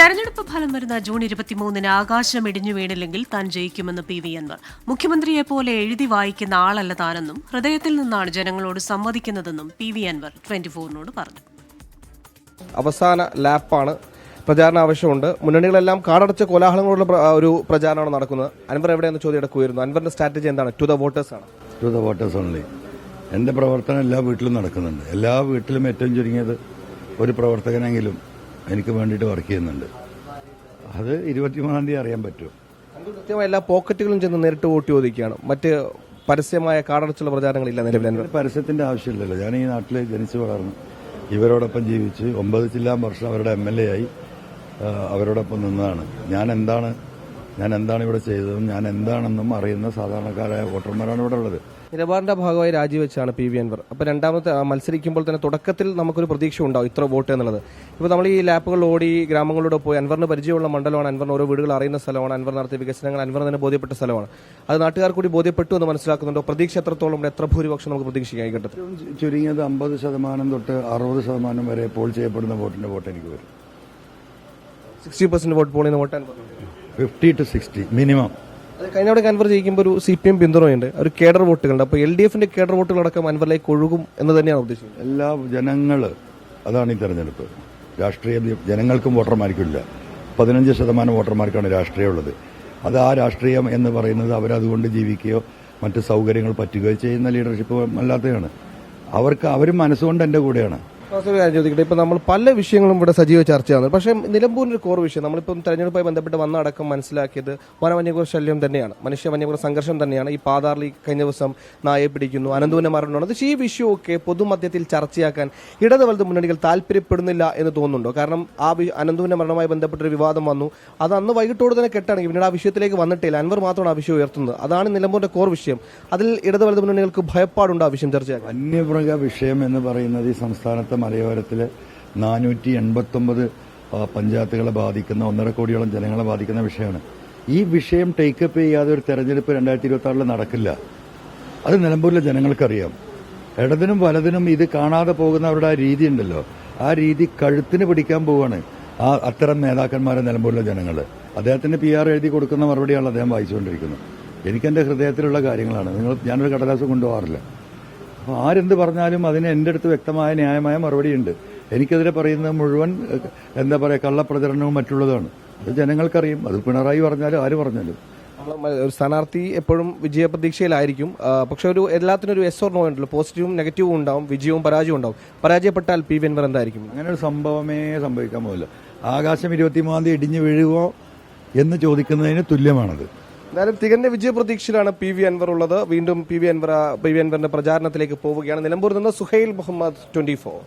തെരഞ്ഞെടുപ്പ് ഫലം വരുന്ന ജൂൺ 23-ന് ആകാശം ഇടിഞ്ഞു വീണില്ലെങ്കിൽ താൻ ജയിക്കുമെന്ന് പി വി അൻവർ. മുഖ്യമന്ത്രിയെപ്പോലെ എഴുതി വായിക്കുന്ന ആളല്ല താനെന്നും ഹൃദയത്തിൽ നിന്നാണ് ജനങ്ങളോട് സംവദിക്കുന്നതെന്നും പി വി അൻവർ 24-നോട് പറഞ്ഞു. അവസാന ലാപ്പാണ്, പ്രചാരണ ആവശ്യമുണ്ട്. മുന്നണികളെല്ലാം കാടടച്ച കോലാഹലങ്ങളുള്ള ഒരു പ്രചാരണമാണ് നടക്കുന്നത്. അൻവർ എവിടെയെന്ന് ചോദ്യം എടുക്കുമായിരുന്നു. അൻവറിന്റെ സ്ട്രാറ്റജി എന്താണ്? ടു ദ വോട്ടേഴ്സ് ആണ്. To the voters only. എന്റെ പ്രവർത്തനം എല്ലാ വീട്ടിലും നടക്കുന്നുണ്ട്. എല്ലാ വീട്ടിലും ഏറ്റവും ചുരുങ്ങിയത് ഒരു പ്രവർത്തകനെങ്കിലും എനിക്ക് വേണ്ടിയിട്ട് വർക്ക് ചെയ്യുന്നുണ്ട്. അത് 23-ാം തീയതി അറിയാൻ പറ്റും. കൃത്യമായ എല്ലാ പോക്കറ്റുകളും ചെന്ന് നേരിട്ട് വോട്ട് ചോദിക്കുകയാണ്. മറ്റ് പരസ്യമായ കാടടച്ചുള്ള പ്രചാരണങ്ങളില്ല നിലവിൽ. പരസ്യത്തിന്റെ ആവശ്യമില്ലല്ലോ. ഞാൻ ഈ നാട്ടിൽ ജനിച്ചു വളർന്നു, ഇവരോടൊപ്പം ജീവിച്ച് 9 ചില്ലാൻ വർഷം അവരുടെ MLA ആയി അവരോടൊപ്പം നിന്നതാണ്. ഞാൻ എന്താണ് ഇവിടെ ചെയ്തതും ഞാൻ എന്താണെന്നും അറിയുന്ന സാധാരണക്കാരായ വോട്ടർമാരാണ് ഇവിടെ ഉള്ളത്. നിലപാടിന്റെ ഭാഗമായി രാജിവെച്ചാണ് പി വി അൻവർ. അപ്പോൾ രണ്ടാമത്തെ മത്സരിക്കുമ്പോൾ തന്നെ തുടക്കത്തിൽ നമുക്കൊരു പ്രതീക്ഷ ഉണ്ടാവും ഇത്ര വോട്ട് എന്നുള്ളത്. ഇപ്പോൾ നമ്മൾ ഈ ലാപ്പുകൾ ഓടി ഗ്രാമങ്ങളിലൂടെ പോയി അൻവറിന് പരിചയമുള്ള മണ്ഡലമാണ്, അൻവറിന് ഓരോ വീടുകൾ അറിയുന്ന സ്ഥലമാണ്, അൻവർ നടത്തിയ വികസനങ്ങൾ അൻവർ തന്നെ ബോധ്യപ്പെട്ട സ്ഥലമാണ്. അത് നാട്ടുകാർ കൂടി ബോധ്യപ്പെട്ടു എന്ന് മനസ്സിലാക്കുന്നുണ്ടോ? പ്രതീക്ഷ എത്രത്തോളം, എത്ര ഭൂരിപക്ഷം നമുക്ക് പ്രതീക്ഷിക്കാം ഈ ഘട്ടത്തിൽ? ചുരുങ്ങിയത് 50% തൊട്ട് 60% വരെ പോൾ ചെയ്യപ്പെടുന്ന വോട്ടിന്റെ വോട്ട് എനിക്ക് വരും. 60% വോട്ട് പോളിന് വോട്ട് 50 to 60 മിനിമം. കഴിഞ്ഞ അൻവർ ജയിക്കുമ്പോൾ ഒരു CPM പിന്തുണയുണ്ട്, ഒരു കേഡർ വോട്ടുകളുണ്ട്. അപ്പോൾ LDFന്റെ കേഡർ വോട്ടുകളടക്കം അൻവറിലേക്ക് ഒഴുകും എന്ന് തന്നെയാണ് ഉദ്ദേശിക്കുന്നത്. എല്ലാ ജനങ്ങൾ, അതാണ് ഈ തെരഞ്ഞെടുപ്പ്. രാഷ്ട്രീയ ജനങ്ങൾക്കും വോട്ടർമാർക്കില്ല. 15% വോട്ടർമാർക്കാണ് രാഷ്ട്രീയമുള്ളത്. അത് ആ രാഷ്ട്രീയം എന്ന് പറയുന്നത് അവരതുകൊണ്ട് ജീവിക്കുകയോ മറ്റ് സൗകര്യങ്ങൾ പറ്റുകയോ ചെയ്യുന്ന ലീഡർഷിപ്പ് അല്ലാത്തതാണ്. അവർ മനസ്സുകൊണ്ട് എന്റെ കൂടെയാണ്. ചോദിക്കട്ടെ, ഇപ്പൊ നമ്മൾ പല വിഷയങ്ങളും ഇവിടെ സജീവ ചർച്ചയാണ്. പക്ഷേ നിലമ്പൂരിന്റെ ഒരു കോർ വിഷയം നമ്മളിപ്പം തെരഞ്ഞെടുപ്പുമായി ബന്ധപ്പെട്ട് വന്ന അടക്കം മനസ്സിലാക്കിയത് വന്യമൃഗ ശല്യം തന്നെയാണ്, വന്യമൃഗ സംഘർഷം തന്നെയാണ്. ഈ പാതാറിൽ കഴിഞ്ഞ ദിവസം നായെ പിടിക്കുന്നു, അനന്തുവിനെ മരണമാണ്. പക്ഷേ ഈ വിഷയമൊക്കെ പൊതുമധ്യത്തിൽ ചർച്ചയാക്കാൻ ഇടത് വലത് മുന്നണികൾ താല്പര്യപ്പെടുന്നില്ല എന്ന് തോന്നുന്നുണ്ടോ? കാരണം ആ അനന്തുവിന്റെ മരണവുമായി ബന്ധപ്പെട്ടൊരു വിവാദം വന്നു, അത് അന്ന് വൈകിട്ടോട് തന്നെ കെട്ടാണെങ്കിൽ പിന്നീട് ആ വിഷയത്തിലേക്ക് വന്നിട്ടില്ല. അൻവർ മാത്രമാണ് ആ വിഷയം ഉയർത്തുന്നത്. അതാണ് നിലമ്പൂരിന്റെ കോർ വിഷയം. അതിൽ ഇടത് വലത് മുന്നണികൾക്ക് ഭയപ്പാടുണ്ട് ആ വിഷയം ചർച്ചയാക്കാൻ. വന്യമൃഗ വിഷയം എന്ന് പറയുന്നത് ഈ സംസ്ഥാനത്തെ മലയോരത്തിലെ 489 പഞ്ചായത്തുകളെ ബാധിക്കുന്ന 1.5 കോടിയോളം ജനങ്ങളെ ബാധിക്കുന്ന വിഷയമാണ്. ഈ വിഷയം ടേക്കപ്പ് ചെയ്യാതെ ഒരു തെരഞ്ഞെടുപ്പ് 2026 നടക്കില്ല. അത് നിലമ്പൂരിലെ ജനങ്ങൾക്കറിയാം. ഇടതിനും വലതിനും ഇത് കാണാതെ പോകുന്നവരുടെ ആ രീതി ഉണ്ടല്ലോ, ആ രീതി കഴുത്തിന് പിടിക്കാൻ പോവാണ് അത്തരം നേതാക്കന്മാരെ നിലമ്പൂരിലെ ജനങ്ങൾ. അദ്ദേഹത്തിന് PR എഴുതി കൊടുക്കുന്ന മറുപടിയാണ് അദ്ദേഹം വായിച്ചുകൊണ്ടിരിക്കുന്നത്. എനിക്കെന്റെ ഹൃദയത്തിലുള്ള കാര്യങ്ങളാണ്. ഞാനൊരു കടലാസ് കൊണ്ടുപോകാറില്ല. അപ്പോൾ ആരെന്ത് പറഞ്ഞാലും അതിന് എൻ്റെ അടുത്ത് വ്യക്തമായ ന്യായമായ മറുപടിയുണ്ട്. എനിക്കെതിരെ പറയുന്നത് മുഴുവൻ കള്ളപ്രചരണവും മറ്റുള്ളതാണ്. അത് ജനങ്ങൾക്കറിയും. അത് പിണറായി പറഞ്ഞാലും ആര് പറഞ്ഞാലും. ഒരു സ്ഥാനാർത്ഥി എപ്പോഴും വിജയപ്രതീക്ഷയിലായിരിക്കും. പക്ഷെ എല്ലാത്തിനും ഒരു yes or no ഉണ്ടല്ലോ, പോസിറ്റീവും നെഗറ്റീവും ഉണ്ടാവും, വിജയവും പരാജയവും ഉണ്ടാവും. പരാജയപ്പെട്ടാൽ പി വി അൻവർ എന്തായിരിക്കും? അങ്ങനെ ഒരു സംഭവമേ സംഭവിക്കാൻ പോകില്ല. ആകാശം 23-ാം തീയതി ഇടിഞ്ഞു വീഴുവോ എന്ന് ചോദിക്കുന്നതിന് തുല്യമാണത്. എന്തായാലും തികഞ്ഞ വിജയപ്രതീക്ഷയിലാണ് പി വി അൻവർ ഉള്ളത്. വീണ്ടും പി വി അൻവറിന്റെ പ്രചാരണത്തിലേക്ക് പോവുകയാണ്. നിലമ്പൂരിൽ നിന്ന് സുഹൈൽ മുഹമ്മദ്, 24.